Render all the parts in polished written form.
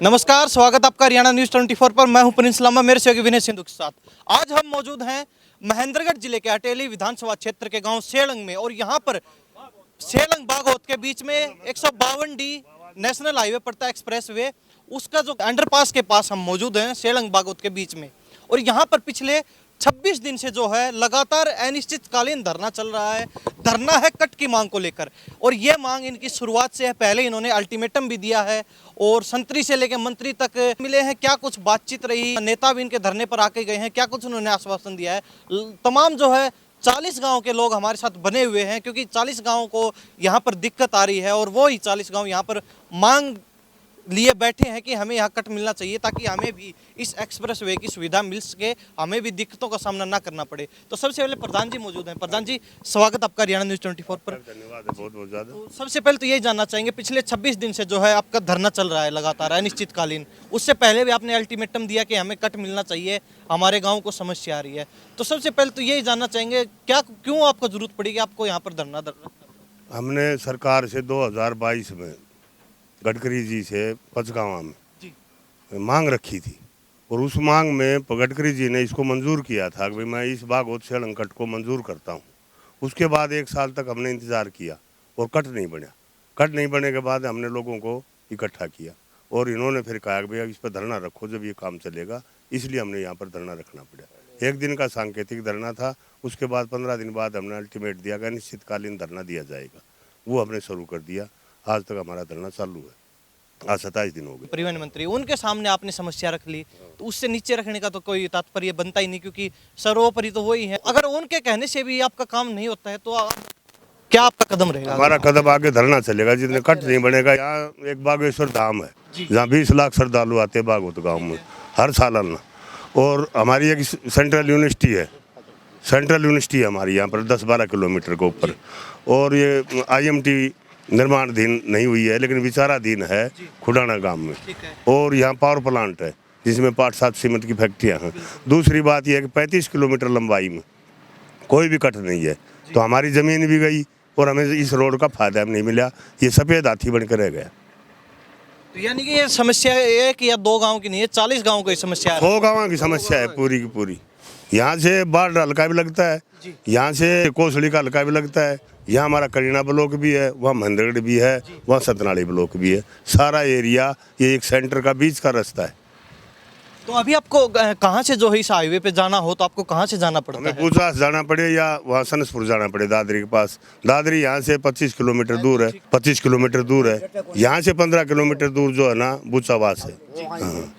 नमस्कार, स्वागत आपका हरियाणा न्यूज़ 24 पर। मैं हूं प्रिंस लामा, मेरे सहयोगी विनय सिंधु के साथ। आज हम मौजूद हैं महेंद्रगढ़ जिले के अटेली विधानसभा क्षेत्र के गांव सेलंग में, और यहां पर सेलंग बागोत के बीच में 152D नेशनल हाईवे पड़ता है, एक्सप्रेस वे। उसका जो अंडरपास के पास हम मौजूद हैं सेलंग बागोत के बीच में, और यहाँ पर पिछले 26 दिन से जो है लगातार अनिश्चितकालीन धरना चल रहा है। धरना है कट की मांग को लेकर, और ये मांग इनकी शुरुआत से है। पहले इन्होंने अल्टीमेटम भी दिया है और संतरी से लेकर मंत्री तक मिले हैं। क्या कुछ बातचीत रही, नेता भी इनके धरने पर आके गए हैं, क्या कुछ उन्होंने आश्वासन दिया है। तमाम जो है 40 गांव के लोग हमारे साथ बने हुए हैं, क्योंकि 40 गांव को यहाँ पर दिक्कत आ रही है, और वो ही 40 गांव यहाँ पर मांग लिए बैठे हैं कि हमें यहाँ कट मिलना चाहिए, ताकि हमें भी इस एक्सप्रेस वे की सुविधा मिल सके, हमें भी दिक्कतों का सामना ना करना पड़े। तो सबसे पहले प्रधान जी मौजूद हैं। प्रधान जी, स्वागत आपका हरियाणा न्यूज़ 24 पर। धन्यवाद, बहुत बहुत ज़्यादा। तो सबसे पहले तो यही जानना चाहेंगे, पिछले 26 दिन से जो है आपका धरना चल रहा है लगातार अनिश्चितकालीन। उससे पहले भी आपने अल्टीमेटम दिया कि हमें कट मिलना चाहिए, हमारे गाँव को समस्या आ रही है। तो सबसे पहले तो यही जानना चाहेंगे, क्यों आपको जरूरत पड़ी कि आपको यहाँ पर धरना हमने सरकार से 2022 में गडकरी जी से पचगांवा में मांग रखी थी, और उस मांग में गडकरी जी ने इसको मंजूर किया था कि भाई मैं इस बागोत सेलंग कट को मंजूर करता हूँ। उसके बाद 1 साल तक हमने इंतज़ार किया और कट नहीं बना। कट नहीं बनने के बाद हमने लोगों को इकट्ठा किया, और इन्होंने फिर कहा कि भैया इस पर धरना रखो, जब ये काम चलेगा। इसलिए हमने यहाँ पर धरना रखना पड़ा। 1 दिन का सांकेतिक धरना था, उसके बाद 15 दिन बाद हमने अल्टीमेट दिया कि निश्चितकालीन धरना दिया जाएगा। वो हमने शुरू कर दिया। आज तक हमारा धरना चालू है। आज 27 दिन हो गए। परिवहन मंत्री, उनके सामने आपने समस्या रख ली, तो उससे नीचे रखने का तो कोई तात्पर्य बनता ही नहीं, क्योंकि सर्वोपरि तो वही है। अगर उनके कहने से भी आपका काम नहीं होता है, तो क्या आपका कदम रहेगा? हमारा कदम आगे धरना चलेगा, जितने कट नहीं बनेगा। यहाँ एक बागेश्वर धाम है, जहाँ 20 लाख श्रद्धालु आते हैं बागोत गाँव में हर साल आना। और हमारी एक सेंट्रल यूनिवर्सिटी है, हमारी यहाँ पर 10-12 किलोमीटर के ऊपर। और ये IMT निर्माणाधीन नहीं हुई है, लेकिन विचाराधीन है खुडाना गांव में। और यहाँ पावर प्लांट है, जिसमें 5-7 सीमेंट की फैक्ट्रियाँ हैं। दूसरी बात यह है कि 35 किलोमीटर लंबाई में कोई भी कट नहीं है, तो हमारी ज़मीन भी गई और हमें इस रोड का फायदा नहीं मिला। ये सफ़ेद हाथी बन कर रह गया। तो यानी कि ये समस्या 1 या 2 गाँव की नहीं है, 40 गाँव की समस्या है। 100 गाँव की समस्या है पूरी की पूरी। यहाँ से बाढ़ हल्का भी लगता है, यहाँ से कोसली का हल्का भी लगता है। यहाँ हमारा करीना ब्लॉक भी है, वहाँ महेंद्रगढ़ भी है, वहाँ सतनाड़ी ब्लॉक भी है। सारा एरिया ये एक सेंटर का बीच का रास्ता है। तो अभी आपको कहाँ से जो है इस हाईवे पे जाना हो, तो आपको कहाँ से जाना पड़ता है? हमें पूछास जाना पड़े या वहाँ सनसपुर जाना पड़े, दादरी के पास। दादरी यहाँ से 25 किलोमीटर दूर है, 25 किलोमीटर दूर है। यहाँ से 15 किलोमीटर दूर जो है ना, बुचावास है। हाँ।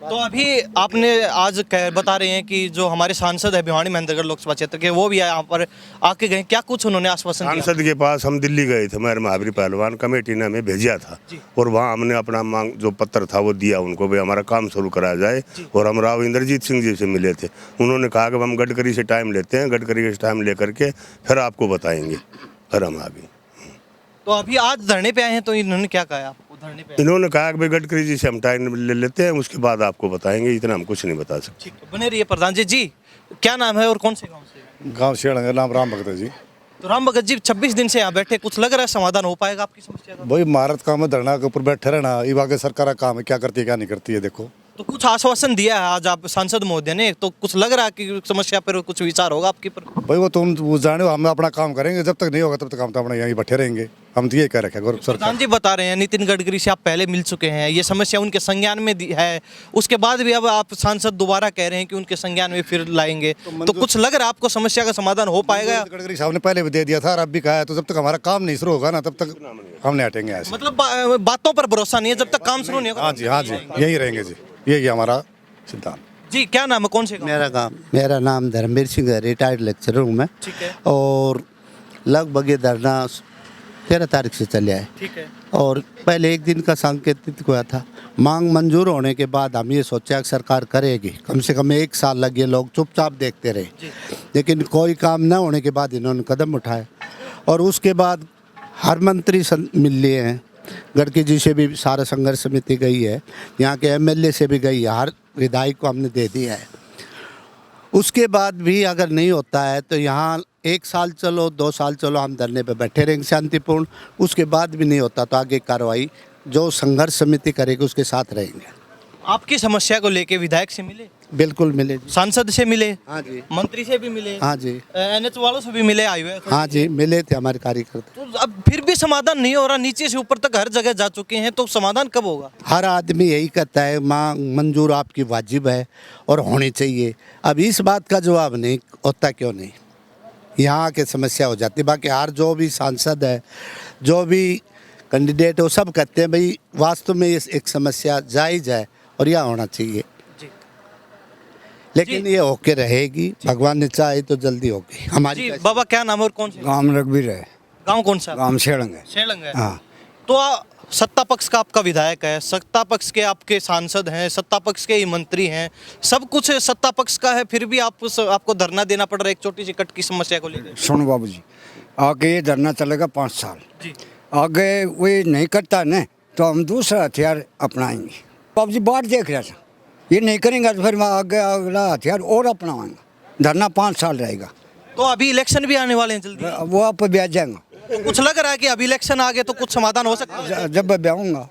तो अभी आपने आज बता रहे हैं कि जो हमारे सांसद है भिवानी महेंद्रगढ़ लोकसभा क्षेत्र के, वो भी यहाँ पर आके गए, क्या कुछ उन्होंने आश्वासन दिया? सांसद के पास हम दिल्ली गए थे, मेरे महावीर पहलवान कमेटी ने हमें भेजा था, और वहाँ हमने अपना मांग जो पत्र था वो दिया उनको, भाई हमारा काम शुरू कराया जाए। और हम राव इंद्रजीत सिंह जी से मिले थे। उन्होंने कहा कि हम गडकरी से टाइम लेते हैं, गडकरी से टाइम लेकर के फिर आपको बताएंगे। फिर हम आ गए। तो अभी आज धरने पे आए हैं, तो इन्होंने क्या कहा आपको धरने पे? इन्होंने कहा कि भाई गडकरी जी से हम टाइम ले लेते हैं, उसके बाद आपको बताएंगे। इतना हम कुछ नहीं बता सकते। ठीक है, बने रहिए। प्रधान जी, क्या नाम है और कौन से गांव से? गांव सेलंग, नाम राम भगत है जी। तो राम भगत जी, 26 दिन से यहाँ बैठे, कुछ लग रहा है समाधान हो पाएगा आपकी समस्या का? भाई भारत काम है धरना के ऊपर बैठे रहना, ये आगे सरकार का काम है, क्या करती है क्या नहीं करती है। देखो तो कुछ आश्वासन दिया है आज आप सांसद महोदय ने, तो कुछ लग रहा है कि समस्या पर कुछ विचार होगा आपकी पर? भाई वो तुम जाने हो, हम अपना काम करेंगे, जब तक नहीं होगा तब तक हम तो अपना यहीं बैठे रहेंगे। हम तो ये कह रखे गौरव सरकार। प्रधान जी बता रहे हैं नितिन गडकरी से आप पहले मिल चुके हैं, ये समस्या उनके संज्ञान में है, उसके बाद भी अब आप सांसद दोबारा कह रहे हैं कि उनके संज्ञान में फिर लाएंगे, तो कुछ लग रहा है आपको समस्या का समाधान हो पाएगा? गडकरी साहब ने पहले भी दे दिया था और अब भी कहा है, तो जब तक हमारा काम नहीं शुरू होगा ना तब तक हम नहीं हटेंगे ऐसे। मतलब बातों पर भरोसा नहीं है, जब तक काम शुरू नहीं होगा। हाँ जी, हाँ जी, यही रहेंगे जी, यही हमारा सिद्धांत। जी, क्या नाम है, कौन से गाँव? मेरा नाम धर्मवीर सिंह है, रिटायर्ड लेक्चरर हूँ मैं। ठीक है। और लगभग ये धरना 13 तारीख से चले आए। ठीक है। और पहले 1 दिन का सांकेतिक हुआ था। मांग मंजूर होने के बाद हम ये सोचा कि सरकार करेगी, कम से कम 1 साल लगे, लोग चुपचाप देखते रहे। लेकिन कोई काम न होने के बाद इन्होंने कदम उठाए, और उसके बाद हर मंत्री मिल लिए हैं। गडकरी जी से भी सारा संघर्ष समिति गई है, यहाँ के MLA से भी गई है, हर विधायक को हमने दे दिया है। उसके बाद भी अगर नहीं होता है तो यहाँ 1 साल चलो 2 साल चलो हम धरने पे बैठे रहेंगे शांतिपूर्ण। उसके बाद भी नहीं होता तो आगे कार्रवाई जो संघर्ष समिति करेगी उसके साथ रहेंगे। आपकी समस्या को लेके विधायक से मिले, बिल्कुल मिले जी। सांसद से मिले, हाँ जी, मंत्री से भी मिले, हाँ जी, एनएच वालों से भी मिले, हाईवे। हाँ जी, मिले थे हमारे कार्यकर्ता। तो अब फिर भी समाधान नहीं हो रहा, नीचे से ऊपर तक हर जगह जा चुके हैं, तो समाधान कब होगा? हर आदमी यही कहता है मांग मंजूर आपकी वाजिब है और होनी चाहिए। अब इस बात का जवाब नहीं होता, क्यों नहीं? यहाँ के समस्या हो जाती है। बाकी हर जो भी सांसद है, जो भी कैंडिडेट है, वो सब कहते हैं भाई वास्तव में ये एक समस्या जायज़ है और यह होना चाहिए। लेकिन ये होके रहेगी, भगवान ने चाहे तो जल्दी होगी हमारी। जी बाबा, क्या नाम है और कौन से गांव रघुवीर है, गांव? कौन सा? गांव शेड़ंग है। शेलंग है। हाँ, तो सत्ता पक्ष का आपका विधायक है, सत्ता पक्ष के आपके सांसद हैं, सत्ता पक्ष के ही मंत्री हैं, सब कुछ सत्ता पक्ष का है, फिर भी आपको धरना देना पड़ रहा है एक छोटी सी कट की समस्या को लेकर। सुनो बाबू जी, आगे ये धरना चलेगा 5 साल। जी। आगे वो नहीं करता न तो हम दूसरा हथियार अपनाएंगे। बाबू जी बात देख रहा था, ये नहीं करेंगे तो फिर आगे अगला हथियार और अपनाएंगे। धरना 5 साल रहेगा। तो अभी इलेक्शन भी आने वाले हैं जल्दी, वो आप ब्याज जाएंगे। तो कुछ लग रहा है कि अभी इलेक्शन आ गए तो कुछ समाधान हो सकता है। जब मैं ब्याऊंगा।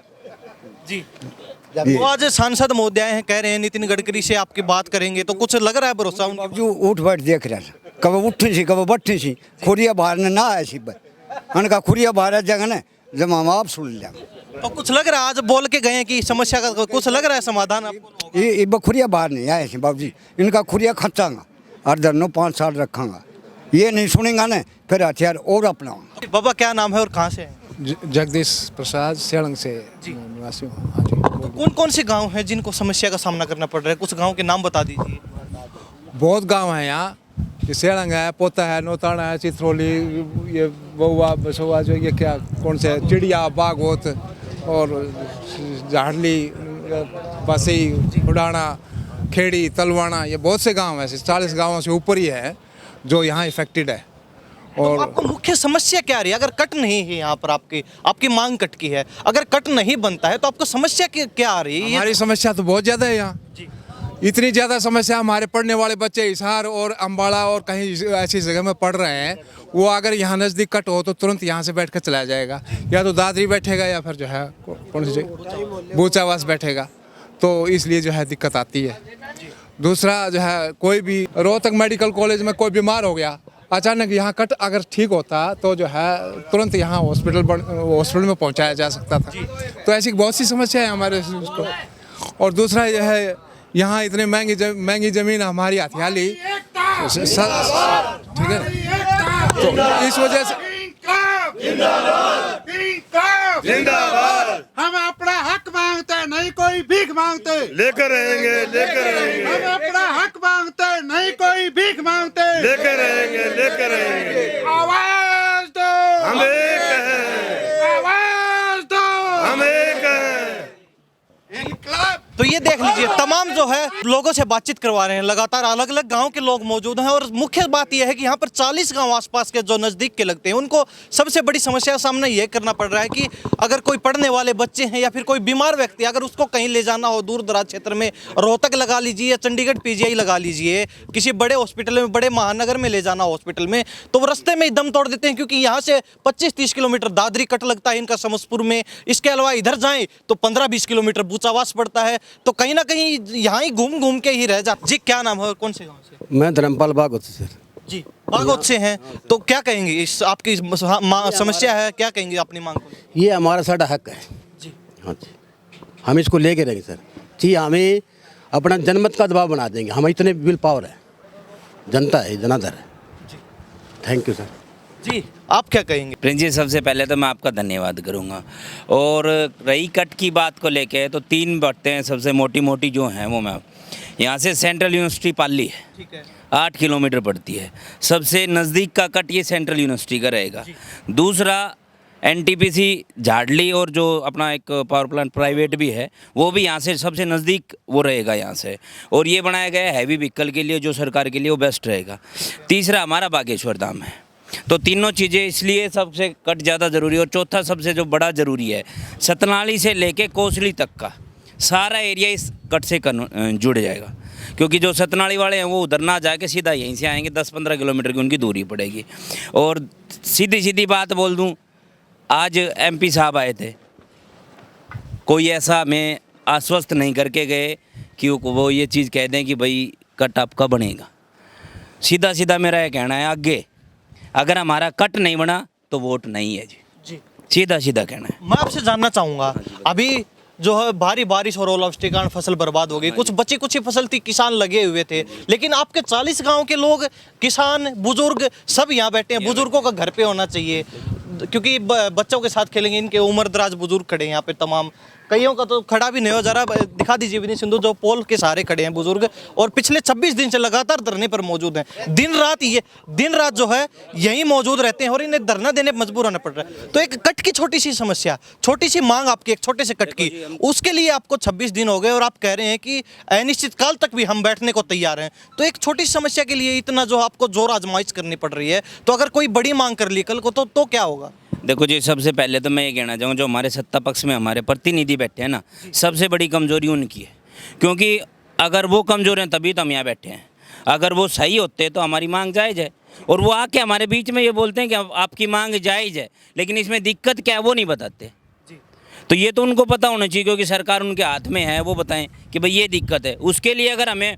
जी। तो आज सांसद महोदय हैं, कह रहे हैं नितिन गडकरी से आपकी बात करेंगे, तो कुछ लग रहा है भरोसा उनका? बाबू जी उठ बैठ देख रहा था, कब उठी सी कब बैठी सी, खुरिया बाहर ने ना आया सी, उनका खुरिया बाहर जगह न जब हम आप सुन लिया। तो कुछ लग रहा है, आज बोल के गए हैं कि समस्या का कुछ लग रहा है समाधान आपको? ये खुरिया बाहर नहीं आए थे बाबू जी, इनका खुरिया खचांगा और धरनो 5 साल रखांगा। ये नहीं सुनेगा ना फिर हथियार और अपनाऊंगा। बाबा क्या नाम है और कहाँ से हैं? जगदीश प्रसाद शेड़ंग से निवासी हूँ। हाँ जी। तो कौन कौन से गांव हैं जिनको समस्या का सामना करना पड़ रहा है? कुछ गांव के नाम बता दीजिए। बहुत गांव हैं यहाँ, ये शेड़ंग है, पोता है, नौताना है, चित्रोली, ये बउआ बसुआ, जो ये क्या कौन से चिड़िया, बागोत और झाड़ली, बसी, उड़ाना, खेड़ी, तलवाना, ये बहुत से गांव हैं। 40 गांवों से ऊपर ही है जो यहाँ इफेक्टेड है। और आपको मुख्य समस्या क्या आ रही है? अगर कट नहीं है यहाँ पर आपकी मांग कट की है, अगर कट नहीं बनता है तो आपको समस्या क्या आ रही है? हमारी समस्या तो बहुत ज़्यादा है यहाँ। जी। इतनी ज़्यादा समस्या, हमारे पढ़ने वाले बच्चे हिसार और अम्बाड़ा और कहीं ऐसी जगह में पढ़ रहे हैं, वो अगर यहाँ नज़दीक कट हो तो तुरंत यहाँ से बैठ कर चला जाएगा, या तो दादरी बैठेगा या फिर जो है कौन सी जगह बूचावास बैठेगा, तो इसलिए जो है दिक्कत आती है। दूसरा जो है, कोई भी रोहतक मेडिकल कॉलेज में कोई बीमार हो गया, अचानक यहाँ कट अगर ठीक होता तो जो है तुरंत यहाँ हॉस्पिटल में पहुँचाया जा सकता था। तो ऐसी बहुत सी समस्या है हमारे उसको। और दूसरा यह है, यहाँ इतने महंगी ज़मीन हमारी हथियाली, ठीक है, तो इस वजह से हम अपना हक मांगते हैं, नहीं कोई भीख मांगते। लेकर रहेंगे, लेकर रहेंगे। हम अपना हक मांगते हैं, नहीं कोई भीख मांगते। लेकर रहेंगे, लेकर रहेंगे। आवाज दो, हम एक हैं। आवाज दो, हम एक हैं। इनकलाब। तो ये देख लीजिए, तमाम जो है लोगों से बातचीत करवा रहे हैं, लगातार अलग अलग गांव के लोग मौजूद हैं। और मुख्य बात यह है कि यहाँ पर 40 गांव आसपास के जो नज़दीक के लगते हैं, उनको सबसे बड़ी समस्या का सामना ये करना पड़ रहा है कि अगर कोई पढ़ने वाले बच्चे हैं या फिर कोई बीमार व्यक्ति, अगर उसको कहीं ले जाना हो दूर दराज क्षेत्र में, रोहतक लगा लीजिए या चंडीगढ़ PGI लगा लीजिए, किसी बड़े हॉस्पिटल में, बड़े महानगर में ले जाना हॉस्पिटल में, तो वो रस्ते में ही दम तोड़ देते हैं, क्योंकि यहाँ से 25-30 किलोमीटर दादरी कट लगता है इनका समस्तपुर में। इसके अलावा इधर जाएँ तो 15-20 किलोमीटर बूचावास पड़ता है, तो कहीं ना कहीं यहाँ ही घूम घूम के ही रह जाते। जी क्या नाम है और कौन से गांव से? मैं धर्मपाल बागोत से सर। जी, बागोत से हैं, तो क्या कहेंगे इस आपकी समस्या है, क्या कहेंगे अपनी मांग को? ये हमारा सारा हक है जी। हाँ जी, हम इसको लेके रहेंगे सर जी। हमें अपना जनमत का दबाव बना देंगे, हम इतने विल पावर है, जनता है, जनाधार है। Thank you sir. जी आप क्या कहेंगे? प्रिंस जी, सबसे पहले तो मैं आपका धन्यवाद करूंगा। और रही कट की बात को लेके, तो 3 बातें हैं सबसे मोटी जो हैं वो मैं यहाँ से सेंट्रल यूनिवर्सिटी पाली है, ठीक है, 8 किलोमीटर पड़ती है, सबसे नज़दीक का कट ये सेंट्रल यूनिवर्सिटी का रहेगा। दूसरा NTPC झाड़ली, और जो अपना एक पावर प्लांट प्राइवेट भी है वो भी यहाँ से सबसे नज़दीक वो रहेगा यहाँ से, और ये बनाया गया है हैवी व्हीकल के लिए, जो सरकार के लिए वो बेस्ट रहेगा। तीसरा हमारा बागेश्वर धाम है। तो तीनों चीज़ें इसलिए सबसे कट ज़्यादा ज़रूरी है। और चौथा सबसे जो बड़ा ज़रूरी है, सतनाली से लेके कोसली तक का सारा एरिया इस कट से जुड़ जाएगा, क्योंकि जो सतनाली वाले हैं वो उधर ना जाके सीधा यहीं से आएंगे, 10-15 किलोमीटर की उनकी दूरी पड़ेगी। और सीधी बात बोल दूं, आज MP साहब आए थे, कोई ऐसा हमें आश्वस्त नहीं करके गए कि वो ये चीज़ कह दें कि भाई कट आपका बनेगा। सीधा सीधा मेरा ये कहना है, आगे अगर हमारा कट नहीं बना तो वोट नहीं है जी। जी सीधा सीधा कहना है। मैं आपसे जानना चाहूंगा, अभी जो है भारी बारिश और ओलावृष्टि के कारण फसल बर्बाद हो गई, कुछ बची कुछ ही फसल थी, किसान लगे हुए थे, लेकिन आपके 40 गांव के लोग, किसान, बुजुर्ग सब यहाँ बैठे हैं। बुजुर्गों का घर पे होना चाहिए, क्योंकि बच्चों के साथ खेलेंगे। इनके उम्र दराज बुजुर्ग खड़े हैं यहाँ पे तमाम, कईयों का तो खड़ा भी नहीं हो जा रहा। दिखा दीजिए विनीत सिंधु, जो पोल के सहारे खड़े हैं बुजुर्ग, और पिछले 26 दिन से लगातार धरने पर मौजूद हैं। दिन रात जो है यहीं मौजूद रहते हैं और इन्हें धरना देने पर मजबूर होना पड़ रहा है। तो एक कट की छोटी सी समस्या, छोटी सी मांग आपकी, एक छोटे से कट की, उसके लिए आपको 26 दिन हो गए और आप कह रहे हैं कि अनिश्चित काल तक भी हम बैठने को तैयार हैं। तो एक छोटी सी समस्या के लिए इतना जो आपको जोर आजमाइश करनी पड़ रही है, तो अगर कोई बड़ी मांग कर ली कल को तो क्या होगा? देखो जी, सबसे पहले तो मैं ये कहना चाहूँगा, जो हमारे सत्ता पक्ष में हमारे प्रतिनिधि बैठे हैं ना, सबसे बड़ी कमजोरी उनकी है। क्योंकि अगर वो कमज़ोर हैं तभी तो हम यहाँ बैठे हैं। अगर वो सही होते तो हमारी मांग जायज़ है, और वो आके हमारे बीच में ये बोलते हैं कि आपकी मांग जायज़ है, लेकिन इसमें दिक्कत क्या है वो नहीं बताते। तो ये तो उनको पता होना चाहिए, क्योंकि सरकार उनके हाथ में है, वो बताएं कि भाई ये दिक्कत है। उसके लिए अगर हमें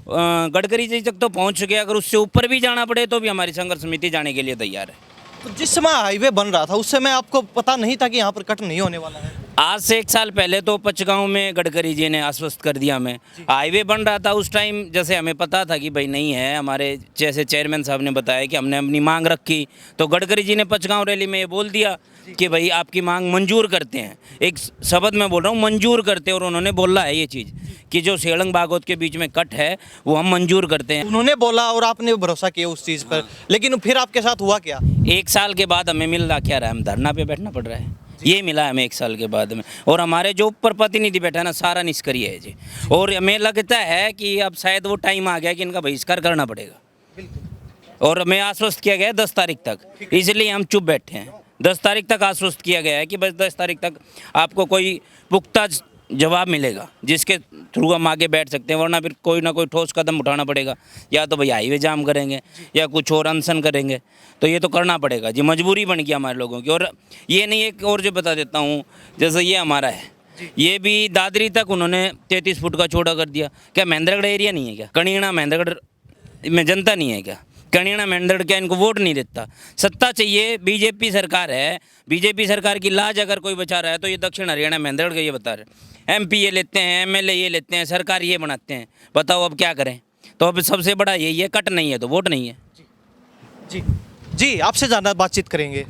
गडकरी जी तक तो पहुँच चुके, अगर उससे ऊपर भी जाना पड़े तो भी हमारी संघर्ष समिति जाने के लिए तैयार है। तो जिस समय हाईवे बन रहा था उस समय आपको पता नहीं था कि यहाँ पर कट नहीं होने वाला है? आज से 1 साल पहले तो पचगांव में गडकरी जी ने आश्वस्त कर दिया हमें। हाईवे बन रहा था उस टाइम, जैसे हमें पता था कि भाई नहीं है, हमारे जैसे चेयरमैन साहब ने बताया कि हमने अपनी मांग रखी, तो गडकरी जी ने पचगांव रैली में ये बोल दिया कि भाई आपकी मांग मंजूर करते हैं। एक शब्द मैं बोल रहा हूँ, मंजूर करते हैं, और उन्होंने बोला है ये चीज़ कि जो सेलंग बागोत के बीच में कट है वो हम मंजूर करते हैं। उन्होंने बोला और आपने भरोसा किया उस चीज़ पर, लेकिन फिर आपके साथ हुआ क्या? 1 साल के बाद हमें मिल रहा क्या रहा है? हम धरना पे बैठना पड़ रहा है, ये मिला है हमें 1 साल के बाद में। और हमारे जो ऊपर प्रतिनिधि बैठा है ना, सारा निष्क्रिय है जी। और हमें लगता है कि अब शायद वो टाइम आ गया कि इनका बहिष्कार करना पड़ेगा। और हमें आश्वस्त किया गया है 10 तारीख तक, इसलिए हम चुप बैठे हैं। 10 तारीख तक आश्वस्त किया गया है कि बस 10 तारीख तक आपको कोई पुख्ता जवाब मिलेगा जिसके थ्रू हम आगे बैठ सकते हैं, वरना फिर कोई ना कोई ठोस कदम उठाना पड़ेगा। या तो भाई हाईवे जाम करेंगे या कुछ और अनशन करेंगे, तो ये तो करना पड़ेगा जी, मजबूरी बन गई हमारे लोगों की। और ये नहीं, एक और जो बता देता हूँ, जैसे ये हमारा है, ये भी दादरी तक उन्होंने 33 फुट का चौड़ा कर दिया। क्या महेंद्रगढ़ एरिया नहीं है क्या? कणीणा महेंद्रगढ़ में जनता नहीं है क्या? कणीणा महेंद्रगढ़ क्या इनको वोट नहीं देता? सत्ता चाहिए, बीजेपी सरकार है, बीजेपी सरकार की लाज अगर कोई बचा रहा है तो ये दक्षिण हरियाणा महेंद्रगढ़ का ये बता रहे। एमपी ये लेते हैं, एमएलए ये लेते हैं, सरकार ये बनाते हैं। बताओ अब क्या करें? तो अब सबसे बड़ा यही है, कट नहीं है तो वोट नहीं है। जी जी, आपसे ज़्यादा बातचीत करेंगे।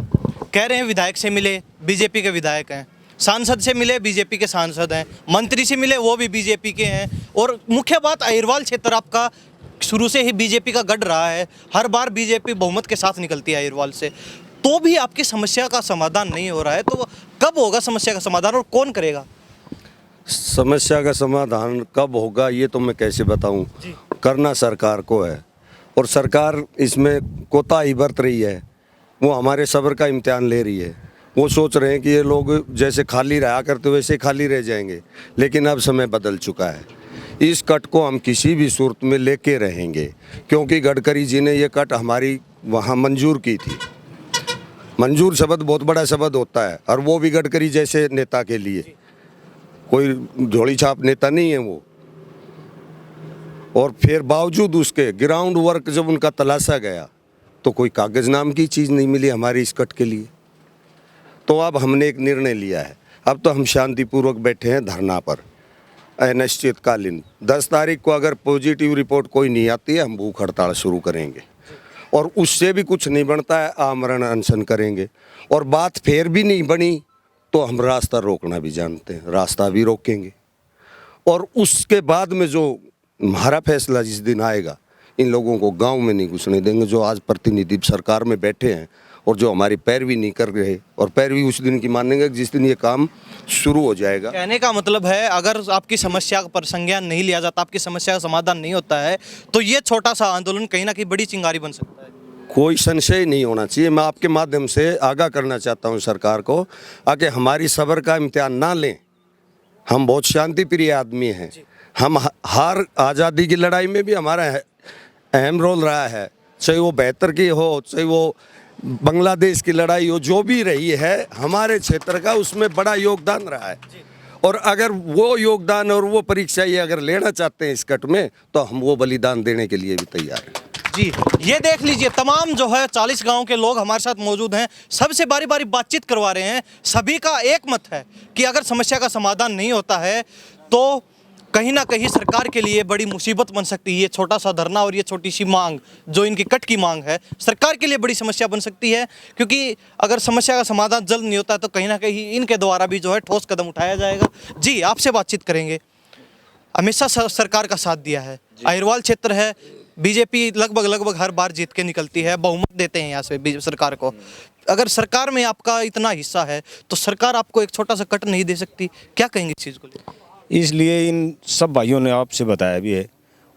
कह रहे हैं विधायक से मिले, बीजेपी के विधायक हैं, सांसद से मिले, बीजेपी के सांसद हैं, मंत्री से मिले, वो भी बीजेपी के हैं। और मुख्य बात, अहिरवाल क्षेत्र आपका शुरू से ही बीजेपी का गढ़ रहा है, हर बार बीजेपी बहुमत के साथ निकलती है अहिरवाल से, तो भी आपकी समस्या का समाधान नहीं हो रहा है। तो कब होगा समस्या का समाधान और कौन करेगा? समस्या का समाधान कब होगा ये तो मैं कैसे बताऊं? करना सरकार को है, और सरकार इसमें कोताही बरत रही है। वो हमारे सब्र का इम्तिहान ले रही है। वो सोच रहे हैं कि ये लोग जैसे खाली रहा करते वैसे खाली रह जाएंगे, लेकिन अब समय बदल चुका है। इस कट को हम किसी भी सूरत में लेके रहेंगे, क्योंकि गडकरी जी ने ये कट हमारी वहाँ मंजूर की थी। मंजूर शब्द बहुत बड़ा शब्द होता है, और वो भी गडकरी जैसे नेता के लिए, कोई झोली छाप नेता नहीं है वो। और फिर बावजूद उसके ग्राउंड वर्क जब उनका तलाशा गया तो कोई कागज नाम की चीज़ नहीं मिली हमारी इस कट के लिए। तो अब हमने एक निर्णय लिया है, अब तो हम शांतिपूर्वक बैठे हैं धरना पर अनिश्चितकालीन। 10 तारीख को अगर पॉजिटिव रिपोर्ट कोई नहीं आती है, हम भूख हड़ताल शुरू करेंगे, और उससे भी कुछ नहीं बनता है, आमरण अनशन करेंगे। और बात फिर भी नहीं बनी तो हम रास्ता रोकना भी जानते हैं, रास्ता भी रोकेंगे। और उसके बाद में जो हमारा फैसला जिस दिन आएगा, इन लोगों को गांव में नहीं घुसने देंगे, जो आज प्रतिनिधि सरकार में बैठे हैं और जो हमारी पैरवी नहीं कर रहे, और पैरवी उस दिन की मानेंगे जिस दिन ये काम शुरू हो जाएगा। कहने का मतलब है, अगर आपकी समस्या पर संज्ञान नहीं लिया जाता, आपकी समस्या का समाधान नहीं होता है, तो ये छोटा सा आंदोलन कहीं ना कहीं बड़ी चिंगारी बन सकता है। कोई संशय नहीं होना चाहिए। मैं आपके माध्यम से आगाह करना चाहता हूं सरकार को, आके हमारी सब्र का इम्तिहान ना लें। हम बहुत शांति प्रिय आदमी हैं। हम हर आज़ादी की लड़ाई में भी हमारा अहम रोल रहा है, चाहे वो 72 की हो, चाहे वो बांग्लादेश की लड़ाई हो, जो भी रही है हमारे क्षेत्र का उसमें बड़ा योगदान रहा है। और अगर वो योगदान और वो परीक्षा ये अगर लेना चाहते हैं इस कट में, तो हम वो बलिदान देने के लिए भी तैयार हैं। जी, ये देख लीजिए तमाम जो है 40 गांव के लोग हमारे साथ मौजूद हैं। सबसे बारी बारी बातचीत करवा रहे हैं। सभी का एक मत है कि अगर समस्या का समाधान नहीं होता है तो कहीं ना कहीं सरकार के लिए बड़ी मुसीबत बन सकती है। ये छोटा सा धरना और ये छोटी सी मांग जो इनकी कट की मांग है, सरकार के लिए बड़ी समस्या बन सकती है, क्योंकि अगर समस्या का समाधान जल्द नहीं होता तो कहीं ना कहीं इनके द्वारा भी जो है ठोस कदम उठाया जाएगा। जी, आपसे बातचीत करेंगे। हमेशा सरकार का साथ दिया है, अहिरवाल क्षेत्र है, बीजेपी लगभग हर बार जीत के निकलती है, बहुमत देते हैं यहाँ से सरकार को। अगर सरकार में आपका इतना हिस्सा है तो सरकार आपको एक छोटा सा कट नहीं दे सकती, क्या कहेंगे इस चीज़ को लेकर? इसलिए इन सब भाइयों ने आपसे बताया भी है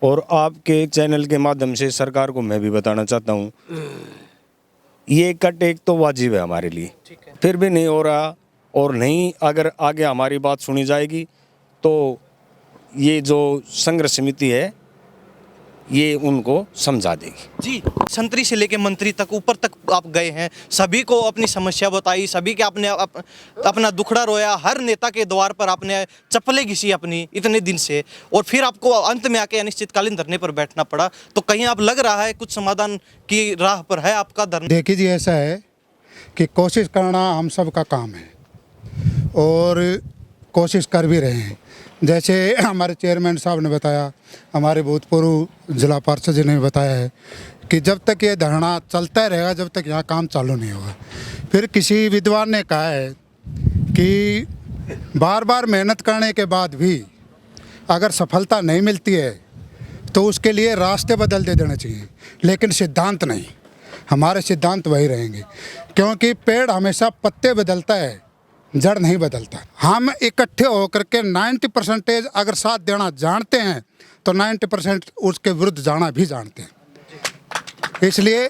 और आपके चैनल के माध्यम से सरकार को मैं भी बताना चाहता हूँ, ये कट एक तो वाजिब है हमारे लिए, फिर भी नहीं हो रहा और नहीं अगर आगे हमारी बात सुनी जाएगी तो ये जो संघर्ष समिति है ये उनको समझा देगी। जी, संतरी से लेके मंत्री तक ऊपर तक आप गए हैं, सभी को अपनी समस्या बताई, सभी के आपने अपना दुखड़ा रोया, हर नेता के द्वार पर आपने चप्पलें घिसी अपनी इतने दिन से, और फिर आपको अंत में आके अनिश्चितकालीन धरने पर बैठना पड़ा। तो कहीं आप लग रहा है कुछ समाधान की राह पर है आपका धरना? देखिए जी, ऐसा है कि कोशिश करना हम सब का काम है और कोशिश कर भी रहे हैं। जैसे हमारे चेयरमैन साहब ने बताया, हमारे भूतपूर्व जिला पार्षद जी ने बताया है कि जब तक ये धरना चलता रहेगा, जब तक यहाँ काम चालू नहीं होगा। फिर किसी विद्वान ने कहा है कि बार बार मेहनत करने के बाद भी अगर सफलता नहीं मिलती है तो उसके लिए रास्ते बदल दे देने चाहिए, लेकिन सिद्धांत नहीं। हमारे सिद्धांत वही रहेंगे, क्योंकि पेड़ हमेशा पत्ते बदलता है, जड़ नहीं बदलता। हम इकट्ठे होकर के 90% अगर साथ देना जानते हैं तो 90% उसके विरुद्ध जाना भी जानते हैं। इसलिए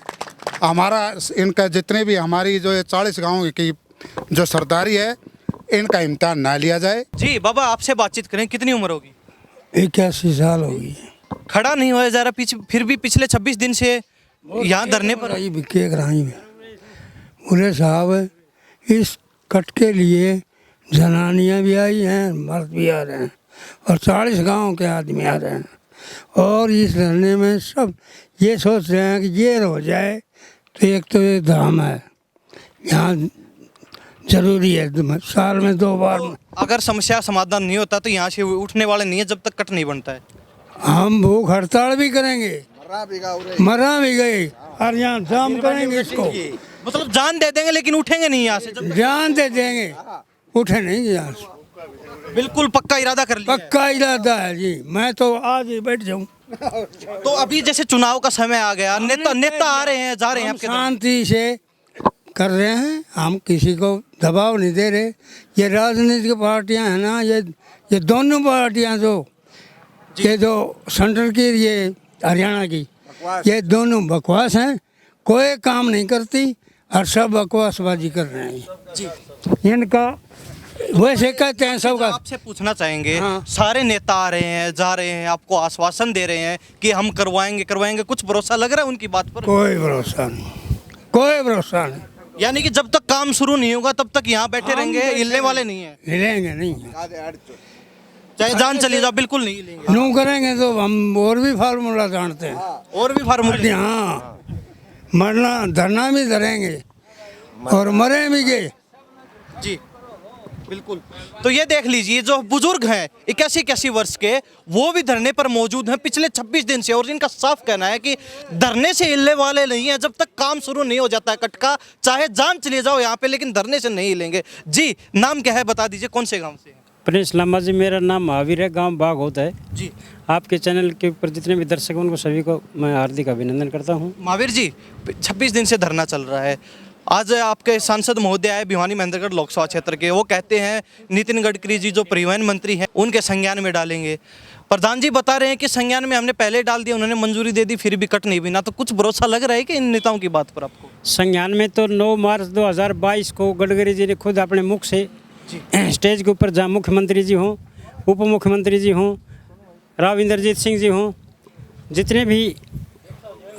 हमारा इनका जितने भी हमारी जो ये 40 गाँव की जो सरदारी है, इनका इम्तिहान ना लिया जाए। जी बाबा, आपसे बातचीत करें, कितनी उम्र होगी? 81 साल होगी। खड़ा नहीं होया जा रहा पीछे, फिर भी पिछले 26 दिन से यहाँ धरने पर। बोले साहब, इस कट के लिए जनानियाँ भी आई हैं, मर्द भी आ रहे हैं और 40 गांव के आदमी आ रहे हैं और इस धरने में सब ये सोच रहे हैं कि ये हो जाए तो एक तो ये धाम है, यहाँ जरूरी है साल में 2 बार। अगर समस्या समाधान नहीं होता तो यहाँ से उठने वाले नहीं है जब तक कट नहीं बनता है। हम भूख हड़ताल भी करेंगे, मरा भी गए और यहाँ जाम करेंगे इसको, मतलब जान दे देंगे लेकिन उठेंगे नहीं यहाँ से। जान दे देंगे, उठे नहीं यहाँ से। बिल्कुल पक्का इरादा कर लिया? पक्का इरादा है जी, मैं तो आज ही बैठ जाऊँ। तो अभी जैसे चुनाव का समय आ गया, नेता आ रहे हैं, जा रहे हैं, शांति से कर रहे हैं, हम किसी को दबाव नहीं दे रहे। ये राजनीतिक पार्टियां हैं ना, ये दोनों पार्टियां ये जो सेंट्रल की, ये हरियाणा की, ये दोनों बकवास हैं, कोई काम नहीं करती और सब बकवासबाजी कर रहे हैं जी। इनका वैसे कहते हैं सबका। आपसे पूछना चाहेंगे, हाँ। सारे नेता आ रहे हैं, जा रहे हैं, आपको आश्वासन दे रहे हैं कि हम करवाएंगे, कुछ भरोसा लग रहा है उनकी बात पर? कोई भरोसा नहीं, कोई भरोसा नहीं। यानी कि जब तक काम शुरू नहीं होगा तब तक यहाँ बैठे रहेंगे, हिलने वाले नहीं है? हिलेंगे नहीं, चाहे जान चली जाओ, बिल्कुल नहीं हिलेंगे। यूँ करेंगे तो हम और भी फार्मूला जानते हैं, और भी फार्मूला। हाँ, मरना धरना भी धरेंगे और मरे भी गए जी, बिल्कुल। तो ये देख लीजिए, जो बुजुर्ग हैं 81 वर्ष के, वो भी धरने पर मौजूद हैं पिछले 26 दिन से, और इनका साफ कहना है कि धरने से हिलने वाले नहीं है जब तक काम शुरू नहीं हो जाता है कट का, चाहे जान चले जाओ यहाँ पे, लेकिन धरने से नहीं हिलेंगे। जी, नाम क्या है बता दीजिए, कौन से गाँव से? प्रिंस लामा जी, मेरा नाम महावीर है, गांव बाग होता है जी। आपके चैनल के ऊपर जितने भी दर्शक हैं उनको सभी को मैं हार्दिक अभिनंदन करता हूं। महावीर जी, 26 दिन से धरना चल रहा है, आज आपके सांसद महोदय आए भिवानी महेंद्रगढ़ लोकसभा क्षेत्र के, वो कहते हैं नितिन गडकरी जी जो परिवहन मंत्री हैं उनके संज्ञान में डालेंगे। प्रधान जी बता रहे हैं कि संज्ञान में हमने पहले डाल दिया, उन्होंने मंजूरी दे दी, फिर भी कट नहीं बिना। तो कुछ भरोसा लग रहा है कि इन नेताओं की बात पर आपको? संज्ञान में तो 9 मार्च 2022 को गडकरी जी ने खुद अपने मुख से स्टेज के ऊपर, जहाँ मुख्यमंत्री जी हों, उप मुख्यमंत्री जी हों, राव इंद्रजीत सिंह जी हों, जितने भी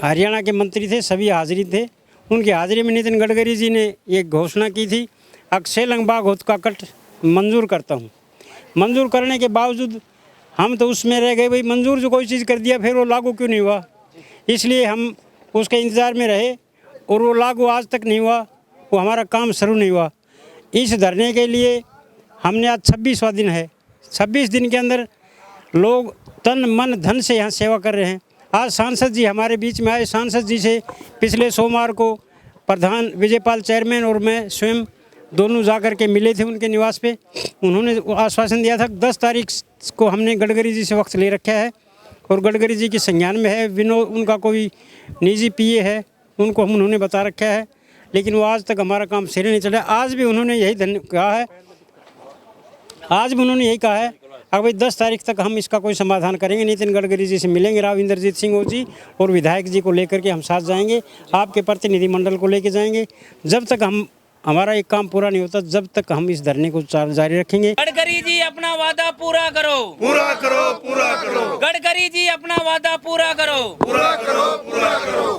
हरियाणा के मंत्री थे सभी हाजिरी थे। उनकी हाजिरी में नितिन गडकरी जी ने ये घोषणा की थी, सेलंग बागोत का कट मंजूर करता हूँ। मंजूर करने के बावजूद हम तो उसमें रह गए, भाई मंजूर जो कोई चीज़ कर दिया फिर वो लागू क्यों नहीं हुआ। इसलिए हम उसके इंतज़ार में रहे और वो लागू आज तक नहीं हुआ, वो हमारा काम शुरू नहीं हुआ। इस धरने के लिए हमने आज 26वां दिन है। 26 दिन के अंदर लोग तन मन धन से यहाँ सेवा कर रहे हैं। आज सांसद जी हमारे बीच में आए। सांसद जी से पिछले सोमवार को प्रधान विजयपाल चेयरमैन और मैं स्वयं दोनों जाकर के मिले थे उनके निवास पे। उन्होंने आश्वासन दिया था 10 तारीख को हमने गडकरी जी से वक्त ले रखा है और गडकरी जी के संज्ञान में है। विनोद उनका कोई निजी पीए है, उनको हम उन्होंने बता रखा है, लेकिन वो आज तक हमारा काम सिरे नहीं चला। आज भी उन्होंने यही कहा है, आज भी उन्होंने यही कहा है अब भाई 10 तारीख तक हम इसका कोई समाधान करेंगे। नितिन गडकरी जी से मिलेंगे, राव इंद्रजीत सिंह जी और विधायक जी को लेकर के हम साथ जाएंगे, आपके प्रतिनिधिमंडल को लेके जाएंगे। जब तक हमारा एक काम पूरा नहीं होता, जब तक हम इस धरने को जारी रखेंगे। गडकरी जी अपना वादा पूरा करो, पूरा करो, पूरा करो। गडकरी जी अपना वादा पूरा करो, पूरा करो, पूरा करो।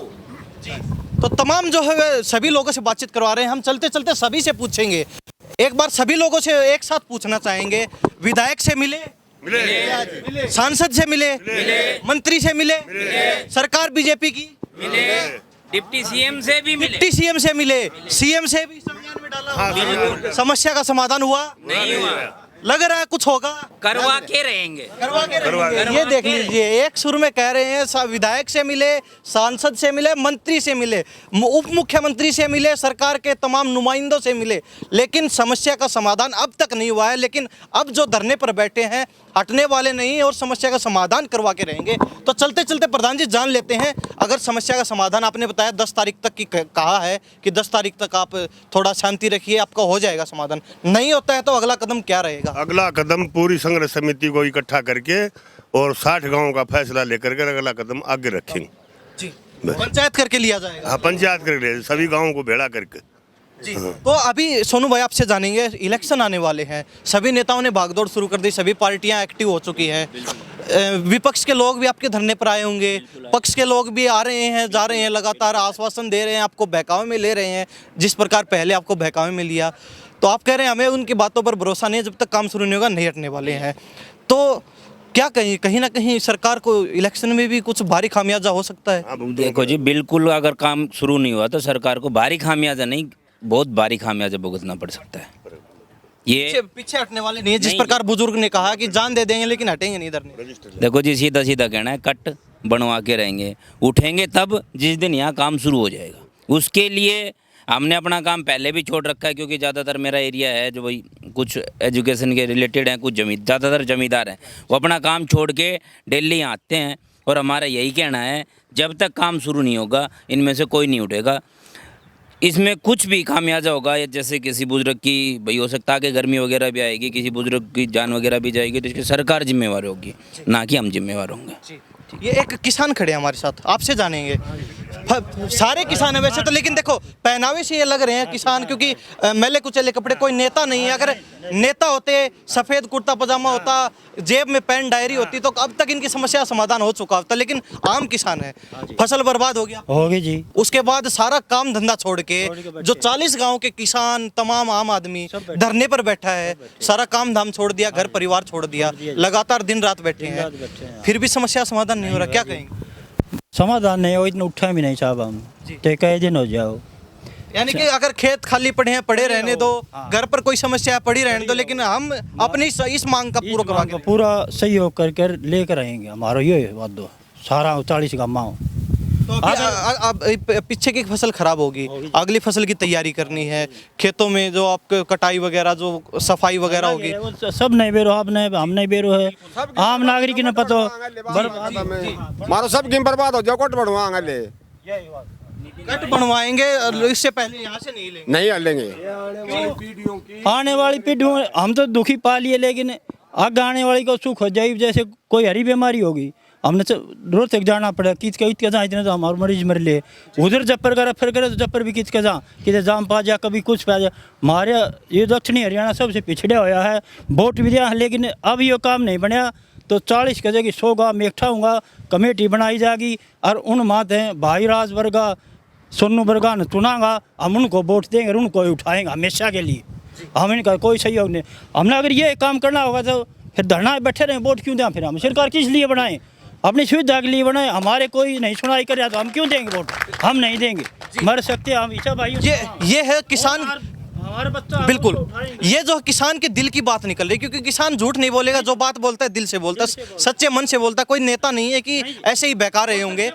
तो तमाम जो है सभी लोगों से बातचीत करवा रहे हैं। हम चलते चलते सभी से पूछेंगे, एक बार सभी लोगों से एक साथ पूछना चाहेंगे। विधायक से मिले, सांसद से मिले, मंत्री से मिले, सरकार बीजेपी की मिले, डिप्टी सीएम से भी मिले, डिप्टी सीएम से मिले, सीएम से भी संज्ञान में डाला। समस्या का समाधान हुआ नहीं हुआ। लग रहा है कुछ होगा, करवा के रहेंगे। ये देख लीजिए, एक सुर में कह रहे हैं विधायक से मिले, सांसद से मिले, मंत्री से मिले, उप मुख्यमंत्री से मिले, सरकार के तमाम नुमाइंदों से मिले, लेकिन समस्या का समाधान अब तक नहीं हुआ है। लेकिन अब जो धरने पर बैठे हैं हटने वाले नहीं और समस्या का समाधान करवा के रहेंगे। तो चलते चलते प्रधान जी जान लेते हैं, अगर समस्या का समाधान आपने बताया 10 तारीख तक की कहा है कि 10 तारीख तक आप थोड़ा शांति रखिए, आपका हो जाएगा समाधान। नहीं होता है तो अगला कदम क्या रहेगा? अगला कदम पूरी संघर्ष समिति को इकट्ठा करके और 60 गाँव का फैसला लेकर के अगला कदम आगे रखेंगे जी। पंचायत करके लिया जाएगा। हाँ, पंचायत करके सभी गाँवों को भेड़ा करके जी। तो अभी सोनू भाई आपसे जानेंगे, इलेक्शन आने वाले हैं, सभी नेताओं ने भागदौड़ शुरू कर दी, सभी पार्टियां एक्टिव हो चुकी हैं। विपक्ष के लोग भी आपके धरने पर आए होंगे, पक्ष के लोग भी आ रहे हैं, जा रहे हैं, लगातार आश्वासन दे रहे हैं, आपको बहकावे में ले रहे हैं, जिस प्रकार पहले आपको बहकावे में लिया। तो आप कह रहे हैं हमें उनकी बातों पर भरोसा नहीं है, जब तक काम शुरू नहीं होगा नहीं हटने वाले हैं। तो क्या कहीं ना कहीं सरकार को इलेक्शन में भी कुछ भारी खामियाजा हो सकता है? देखो जी, बिल्कुल अगर काम शुरू नहीं हुआ तो सरकार को भारी खामियाजा नहीं, बहुत भारी खामियाजा भुगतना पड़ सकता है। ये पीछे हटने वाले नहीं है, जिस प्रकार बुजुर्ग ने कहा कि जान दे देंगे लेकिन हटेंगे नहीं इधर नहीं। देखो जी, सीधा सीधा कहना है, कट बनवा के रहेंगे, उठेंगे तब जिस दिन यहाँ काम शुरू हो जाएगा। उसके लिए हमने अपना काम पहले भी छोड़ रखा है, क्योंकि ज़्यादातर मेरा एरिया है जो भाई कुछ एजुकेशन के रिलेटेड हैं, कुछ ज़्यादातर जमींदार हैं, वो अपना काम छोड़ के दिल्ली आते हैं। और हमारा यही कहना है, जब तक काम शुरू नहीं होगा इनमें से कोई नहीं उठेगा। इसमें कुछ भी खामियाजा होगा, या जैसे किसी बुजुर्ग की भाई हो सकता है कि गर्मी वगैरह भी आएगी, किसी बुजुर्ग की जान वगैरह भी जाएगी, तो इसकी सरकार जिम्मेवार होगी, ना कि हम जिम्मेवार होंगे। ये एक किसान खड़े हैं हमारे साथ, आपसे जानेंगे। सारे किसान है वैसे तो, लेकिन देखो पहनावे से ये लग रहे हैं किसान, क्योंकि मैले कुचले कपड़े, कोई नेता नहीं है। अगर नेता होते, सफ़ेद कुर्ता पजामा होता, जेब में पेन डायरी होती, तो अब तक इनकी समस्या समाधान हो चुका होता। लेकिन आम किसान है, फसल बर्बाद हो गया, होगी जी। उसके बाद सारा काम धंधा छोड़ के जो 40 गाँव के किसान, तमाम आम आदमी धरने पर बैठा है, सारा काम धाम छोड़ दिया, घर परिवार छोड़ दिया, लगातार दिन रात बैठे हैं, फिर भी समस्या समाधान नहीं हो रहा, क्या कहेंगे? समाधान नहीं हो, इतना उठा भी नहीं साहब हम, तो कई दिन हो जाओ। यानी कि अगर खेत खाली पड़े हैं, पड़े रहने दो, घर पर कोई समस्या है पड़ी रहने दो, लेकिन हम अपनी इस मांग का पूरा करवा के पूरा सहयोग करके लेकर रहेंगे। हमारा ये बात दो सारा 40 का माओ। तो अब पीछे की फसल खराब होगी, अगली फसल की तैयारी करनी है, खेतों में जो आपको कटाई वगैरह, जो सफाई वगैरह होगी, सब नहीं बेरो, आपने हम नहीं बेरो है, आम नागरिक ने पता मारो सब गेम बर्बाद हो जाओ, कट बढ़वाएंगे, कट बनवाएंगे, इससे पहले यहाँ से नहीं लेंगे। आने वाली पीढ़ियों हम तो दुखी पा लिए, लेकिन आगे आने वाली को सुख हो जाए। जैसे कोई हरी बीमारी होगी, हमने रोज तक जाना पड़ा, किच के जा, इतने तो हमारे मरीज मर लिए, उधर जप्पर करा, फिर करे तो जप्पर भी किच के जा, किधर जाम पा जा, कभी कुछ पा जा। हमारे ये दक्षिणी हरियाणा सबसे पिछड़े होया है, वोट भी दिया है, लेकिन अब ये काम नहीं बनया। तो 40 के जगह 100 गाँव में इकट्ठा होगा, कमेटी बनाई जाएगी और उन मात हैं भाई राज वर्गा, सोनू वर्गा ने चुनागा, हम उनको वोट देंगे, उनको उठाएंगे हमेशा के लिए। हम इनका कोई सहयोग नहीं। हमने अगर ये काम करना होगा तो फिर धरना बैठे रहे, वोट क्यों दें फिर? हम सरकार किस लिए बनाएं? अपनी सुविधा के लिए बनाए। हमारे कोई नहीं सुनाई करे तो हम क्यों देंगे वोट? हम नहीं देंगे, मर सकते हम ईसा भाई। ये है किसान, हमारे बच्चा बिल्कुल ये जो किसान के दिल की बात निकल रही, क्योंकि किसान झूठ नहीं बोलेगा, जो बात बोलता है दिल से बोलता है, सच्चे मन से बोलता है। कोई नेता नहीं है कि ऐसे ही बेकार रहे होंगे।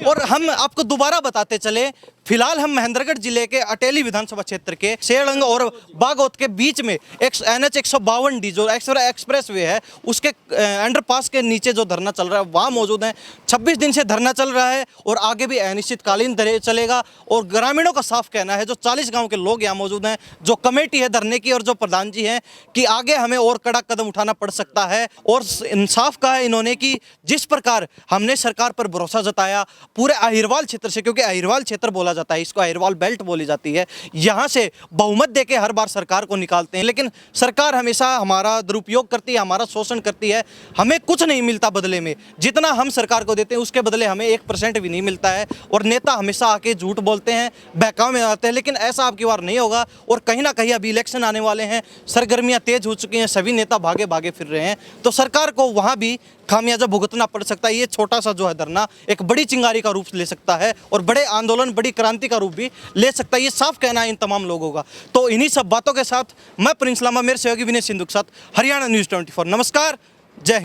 और हम आपको दोबारा बताते चले, फिलहाल हम महेंद्रगढ़ जिले के अटेली विधानसभा क्षेत्र के सेलंग और बागोत के बीच में एक NH 152D जो एक्सप्रेस वे है, उसके अंडरपास के नीचे जो धरना चल रहा है वहाँ मौजूद हैं। 26 दिन से धरना चल रहा है और आगे भी अनिश्चितकालीन चलेगा। और ग्रामीणों का साफ कहना है, जो 40 गाँव के लोग यहाँ मौजूद हैं, जो कमेटी है धरने की और जो प्रधान जी हैं, कि आगे हमें और कड़ा कदम उठाना पड़ सकता है। और इंसाफ कहा है इन्होंने कि जिस प्रकार हमने सरकार पर भरोसा जताया पूरे अहिरवाल क्षेत्र से, क्योंकि अहिरवाल क्षेत्र बोला जाता है, इसको अहिरवाल बेल्ट बोली जाती है, यहाँ से बहुमत देके हर बार सरकार को निकालते हैं, लेकिन सरकार हमेशा हमारा दुरुपयोग करती है, हमारा शोषण करती है। हमें कुछ नहीं मिलता बदले में, जितना हम सरकार को देते हैं उसके बदले हमें 1% भी नहीं मिलता है। और नेता हमेशा आके झूठ बोलते हैं, बहकावे में आते हैं, लेकिन ऐसा अब की बार नहीं होगा। और कहीं ना कहीं अभी इलेक्शन आने वाले हैं, सरगर्मियां तेज हो चुकी हैं, सभी नेता भागे भागे फिर रहे हैं, तो सरकार को वहाँ भी खामियाजा भुगतना पड़ सकता है। ये छोटा सा जो है धरना एक बड़ी चिंगारी का रूप ले सकता है और बड़े आंदोलन, बड़ी क्रांति का रूप भी ले सकता है। ये साफ कहना है इन तमाम लोगों का। तो इन्हीं सब बातों के साथ मैं प्रिंस लामा, मेरे सहयोगी विनय सिंधु के साथ, हरियाणा न्यूज़ 24। नमस्कार, जय हिंद।